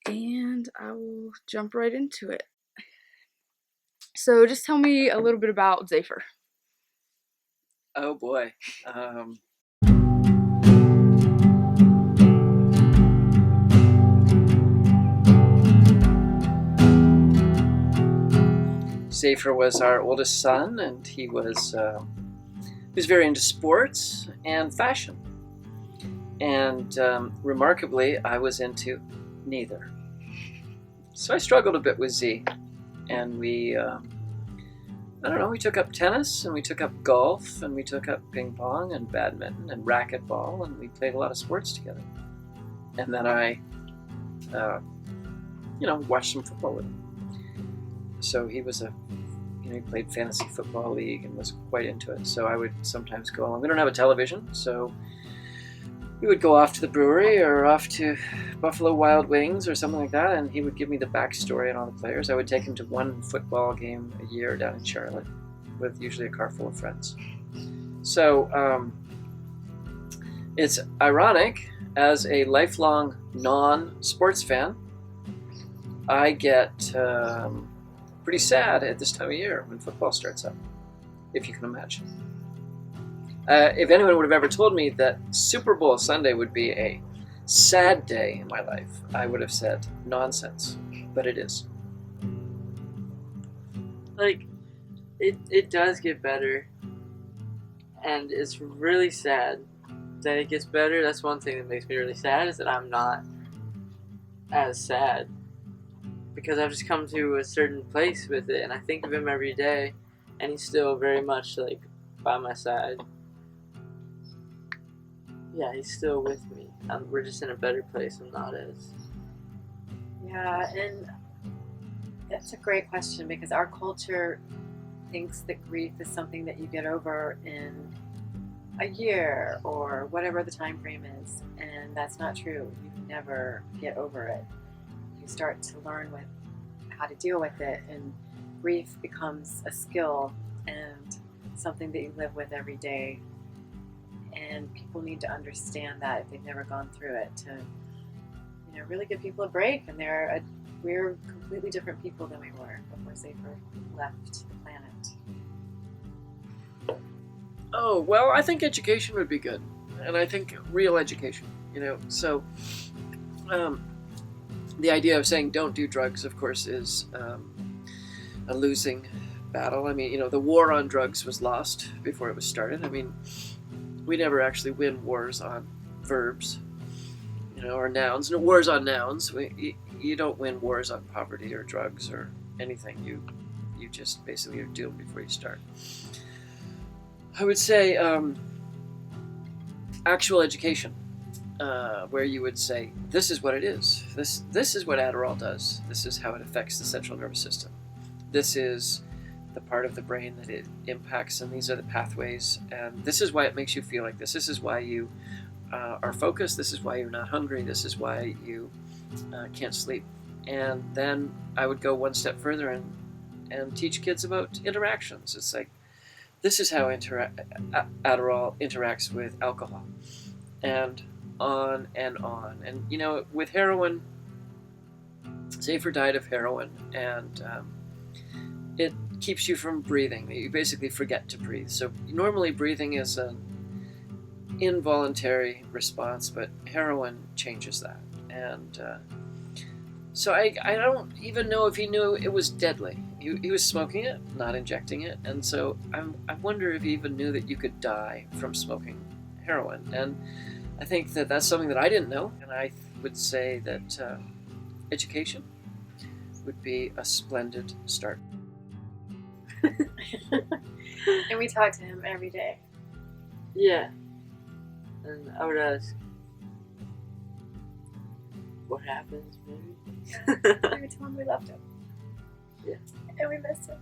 and I will jump right into it. So just tell me a little bit about Zafer. Oh boy. Zafer was our oldest son, and he was very into sports and fashion. And remarkably, I was into neither. So I struggled a bit with Z, and we took up tennis, and we took up golf, and we took up ping pong and badminton and racquetball, and we played a lot of sports together. And then I, watched some football with him. So he was he played fantasy football league and was quite into it. So I would sometimes go along. We don't have a television, so we would go off to the brewery or off to Buffalo Wild Wings or something like that, and he would give me the backstory on all the players. I would take him to one football game a year down in Charlotte with usually a car full of friends. So it's ironic, as a lifelong non-sports fan, I get pretty sad at this time of year when football starts up, if you can imagine. If anyone would have ever told me that Super Bowl Sunday would be a sad day in my life, I would have said nonsense, but it is. Like, it does get better, and it's really sad that it gets better. That's one thing that makes me really sad, is that I'm not as sad, because I've just come to a certain place with it, and I think of him every day, and he's still very much like by my side. Yeah, he's still with me. We're just in a better place. I'm not as. Yeah, and that's a great question, because our culture thinks that grief is something that you get over in a year or whatever the time frame is, and that's not true. You never get over it. You start to learn how to deal with it, and grief becomes a skill and something that you live with every day. And people need to understand that if they've never gone through it, to really give people a break. And we're completely different people than we were before Zafer left the planet. Oh, well, I think education would be good, and I think real education. So the idea of saying don't do drugs, of course, is a losing battle. I mean, the war on drugs was lost before it was started. I mean, we never actually win wars on verbs, or nouns. No, wars on nouns. You don't win wars on poverty or drugs or anything. You just basically are doomed before you start. I would say actual education, where you would say, this is what it is. This is what Adderall does. This is how it affects the central nervous system. This is the part of the brain that it impacts, and these are the pathways, and this is why it makes you feel like this. This is why you are focused. This is why you're not hungry. This is why you can't sleep. And then I would go one step further and teach kids about interactions. It's like, this is how Adderall interacts with alcohol, and on and on. And with heroin, Zafer died of heroin, and it keeps you from breathing. You basically forget to breathe. So normally breathing is an involuntary response, but heroin changes that. And so I don't even know if he knew it was deadly. He was smoking it, not injecting it. And so I wonder if he even knew that you could die from smoking heroin. And I think that that's something that I didn't know. And I would say that education would be a splendid start. And we talk to him every day. Yeah. And I would ask, what happens, maybe? Every time we left him. Yeah. And we missed him.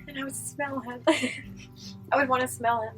And I would smell him. I would want to smell him.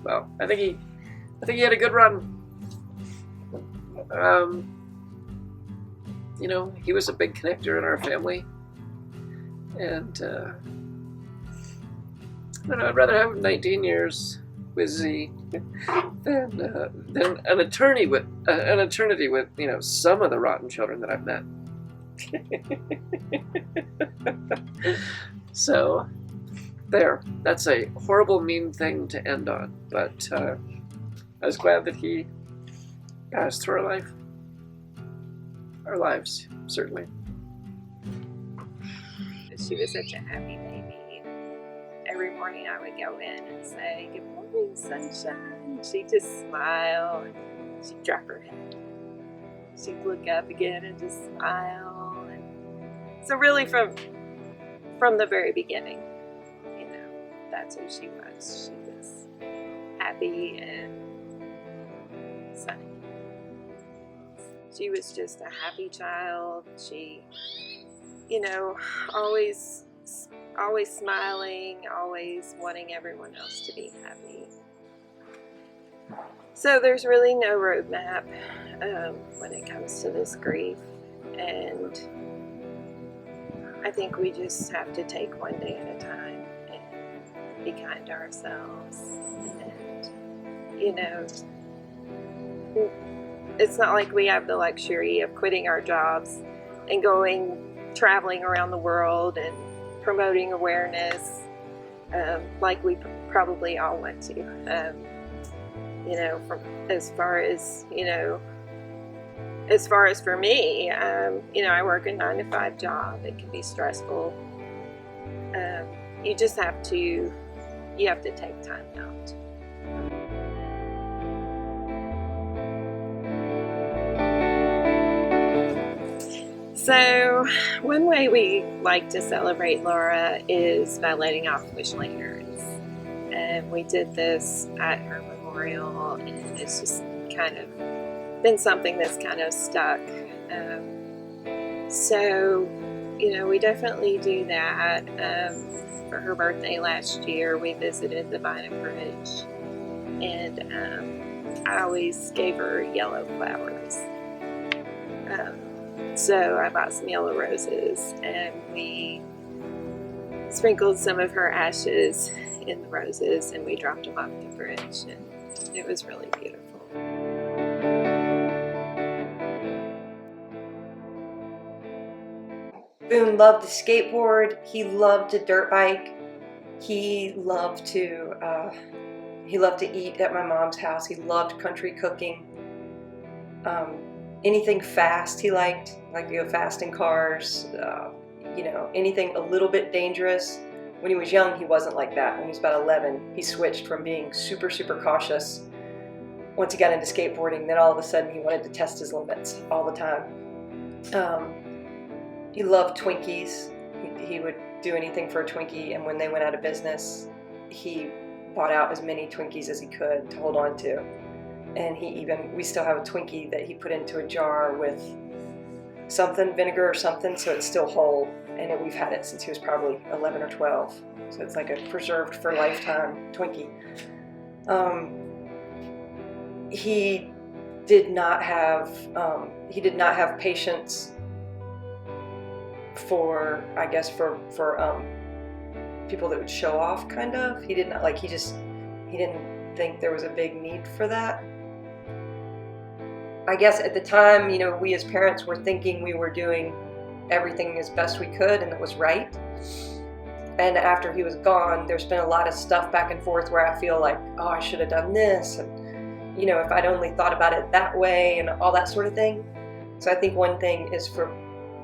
Well, I think he had a good run. He was a big connector in our family, and I'd rather have 19 years with Z than an eternity with some of the rotten children that I've met. So, there. That's a horrible, mean thing to end on. But I was glad that he passed through our lives, certainly. She was such a happy baby. Every morning I would go in and say, "Good morning, sunshine." She'd just smile and she'd drop her head. She'd look up again and just smile. And so really from the very beginning, that's who she was. She was happy and sunny. She was just a happy child. She, always smiling, always wanting everyone else to be happy. So there's really no roadmap when it comes to this grief, and I think we just have to take one day at a time and be kind to ourselves. And it's not like we have the luxury of quitting our jobs and traveling around the world and promoting awareness like we probably all want to. From as far as for me, I work a 9-to-5 job. It can be stressful. You just have to take time out. So one way we like to celebrate Laura is by letting off wish lanterns. And we did this at her memorial, and it's just kind of been something that's kind of stuck. So we definitely do that. For her birthday last year, we visited the Vine Bridge, and I always gave her yellow flowers. So I bought some yellow roses, and we sprinkled some of her ashes in the roses, and we dropped them off the bridge, and it was really beautiful. Boone loved to skateboard. He loved to dirt bike. He loved to eat at my mom's house. He loved country cooking. Anything fast he liked, like to go fast in cars. Anything a little bit dangerous. When he was young, he wasn't like that. When he was about 11, he switched from being super, super cautious. Once he got into skateboarding, then all of a sudden he wanted to test his limits all the time. He loved Twinkies. He would do anything for a Twinkie, and when they went out of business, he bought out as many Twinkies as he could to hold on to. And we still have a Twinkie that he put into a jar with something, vinegar or something, so it's still whole. And we've had it since he was probably 11 or 12. So it's like a preserved for lifetime Twinkie. He did not have patience for people that would show off, kind of. He didn't think there was a big need for that. I guess at the time, we as parents were thinking we were doing everything as best we could and it was right. And after he was gone, there's been a lot of stuff back and forth where I feel like, oh, I should have done this, and if I'd only thought about it that way, and all that sort of thing. So I think one thing is for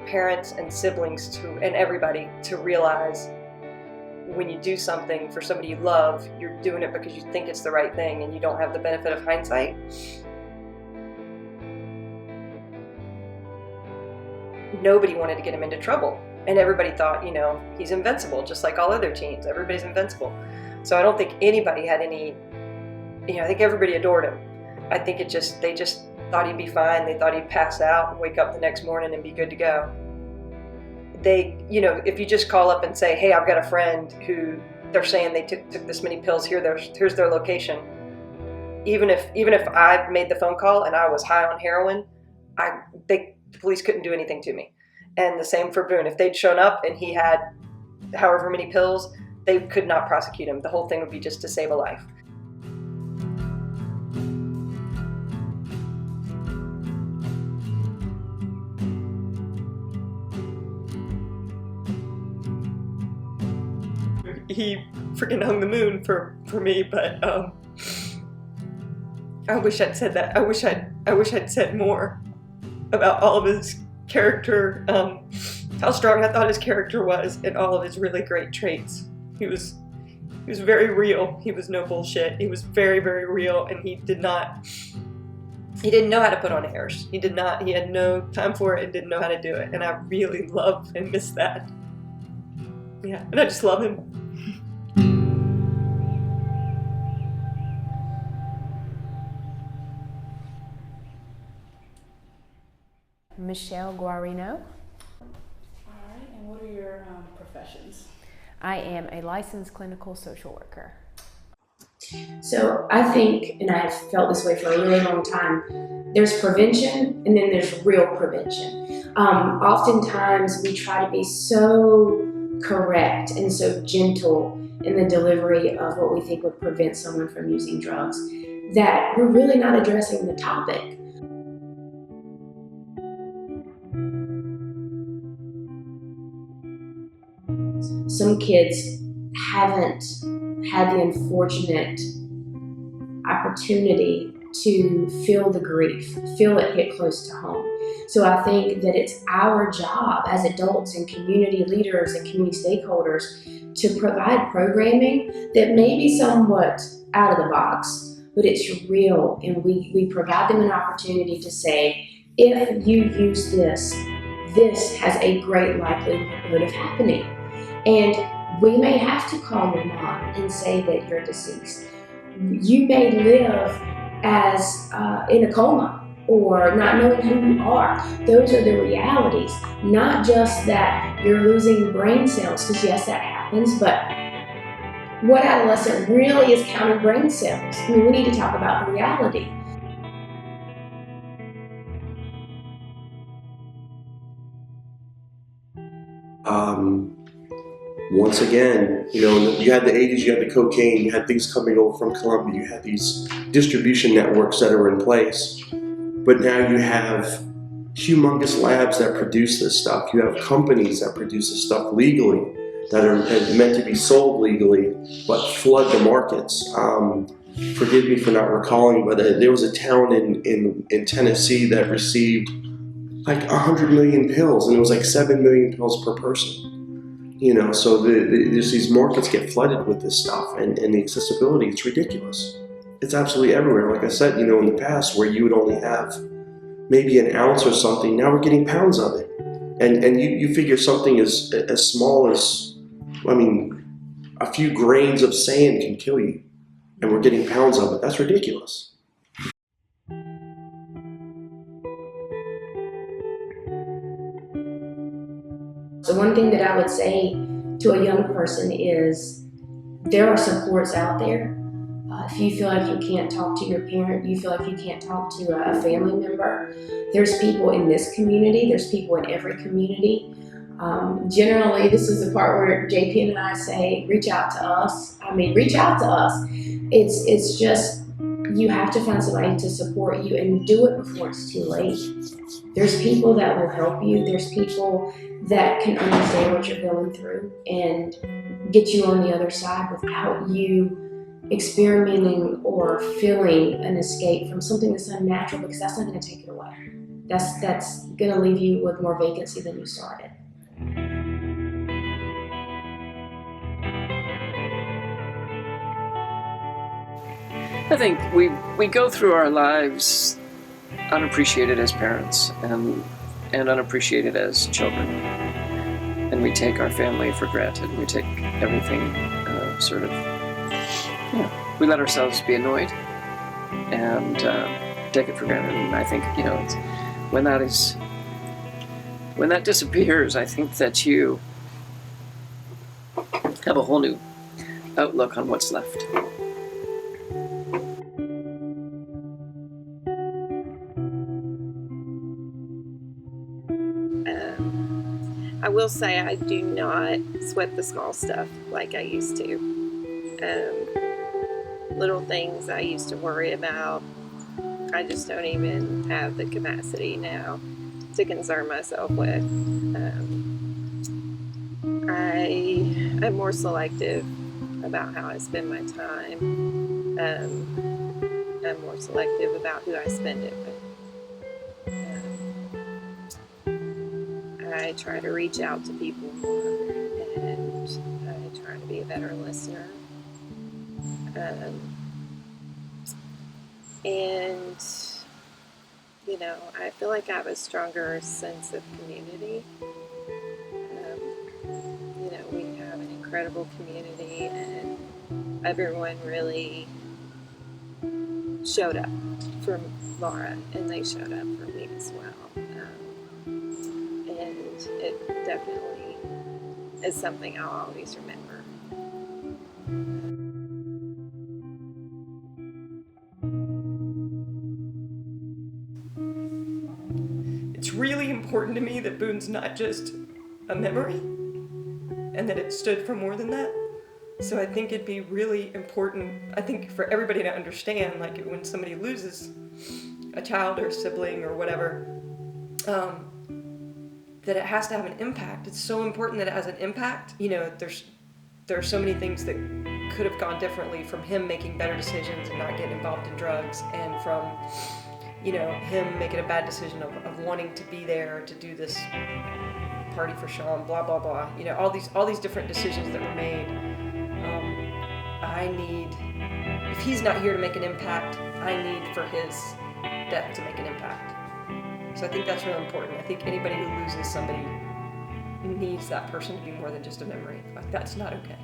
parents and siblings and everybody to realize when you do something for somebody you love, you're doing it because you think it's the right thing and you don't have the benefit of hindsight. Nobody wanted to get him into trouble, and everybody thought, he's invincible, just like all other teens. Everybody's invincible. So I don't think anybody had any, I think everybody adored him. I think they just thought he'd be fine. They thought he'd pass out and wake up the next morning and be good to go. If you just call up and say, hey, I've got a friend who they're saying they took this many pills, here's their location. Even if I made the phone call and I was high on heroin, the police couldn't do anything to me. And the same for Boone. If they'd shown up and he had however many pills, they could not prosecute him. The whole thing would be just to save a life. He freaking hung the moon for me, but I wish I'd said that. I wish I'd said more about all of his character, how strong I thought his character was, and all of his really great traits. He was very real. He was no bullshit. He was very, very real, and he didn't know how to put on airs. He had no time for it and didn't know how to do it, and I really love and miss that. Yeah, and I just love him. Michelle Guarino. All right, and what are your professions? I am a licensed clinical social worker. So I think, and I've felt this way for a really long time, there's prevention and then there's real prevention. Oftentimes we try to be so correct and so gentle in the delivery of what we think would prevent someone from using drugs that we're really not addressing the topic. Some kids haven't had the unfortunate opportunity to feel the grief, feel it hit close to home. So I think that it's our job as adults and community leaders and community stakeholders to provide programming that may be somewhat out of the box, but it's real, and we provide them an opportunity to say, if you use this, this has a great likelihood of happening. And we may have to call your mom and say that you're deceased. You may live as in a coma or not knowing who you are. Those are the realities, not just that you're losing brain cells, because yes, that happens, but what adolescent really is counting brain cells? I mean, we need to talk about the reality. Once again, you know, you had the 80s, you had the cocaine, you had things coming over from Colombia, you had these distribution networks that are in place. But now you have humongous labs that produce this stuff. You have companies that produce this stuff legally, that are meant to be sold legally, but flood the markets. Forgive me for not recalling, but there was a town in Tennessee that received like 100 million pills, and it was like 7 million pills per person. You know, so there's these markets get flooded with this stuff, and the accessibility, it's ridiculous. It's absolutely everywhere. Like I said, you know, in the past where you would only have maybe an ounce or something, now we're getting pounds of it. And you figure something as small as, I mean, a few grains of sand can kill you, and we're getting pounds of it. That's ridiculous. So one thing that I would say to a young person is there are supports out there. If you feel like you can't talk to your parent, you feel like you can't talk to a family member, there's people in this community, there's people in every community. Generally, this is the part where JP and I say, reach out to us. I mean, reach out to us. It's just, you have to find somebody to support you and do it before it's too late. There's people that will help you. There's people that can understand what you're going through and get you on the other side without you experimenting or feeling an escape from something that's unnatural, because that's not going to take it away. That's going to leave you with more vacancy than you started. I think we go through our lives unappreciated as parents and unappreciated as children, and we take our family for granted. We take everything we let ourselves be annoyed and take it for granted. And I think, you know, when that disappears, I think that you have a whole new outlook on what's left. I will say I do not sweat the small stuff like I used to. Little things I used to worry about, I just don't even have the capacity now to concern myself with. I'm more selective about how I spend my time. I'm more selective about who I spend it with. I try to reach out to people more, and I try to be a better listener. And, you know, I feel like I have a stronger sense of community. You know, we have an incredible community, and everyone really showed up for Laura, and they showed up for me as well. And it definitely is something I'll always remember. It's really important to me that Boone's not just a memory and that it stood for more than that. So I think it'd be really important, I think, for everybody to understand, like when somebody loses a child or a sibling or whatever, that it has to have an impact. It's so important that it has an impact. You know, there are so many things that could have gone differently, from him making better decisions and not getting involved in drugs, and from, you know, him making a bad decision of wanting to be there to do this party for Sean, blah, blah, blah. You know, all these different decisions that were made. I need, if he's not here to make an impact, I need for his death to make an impact. So I think that's really important. I think anybody who loses somebody needs that person to be more than just a memory. Like, that's not okay.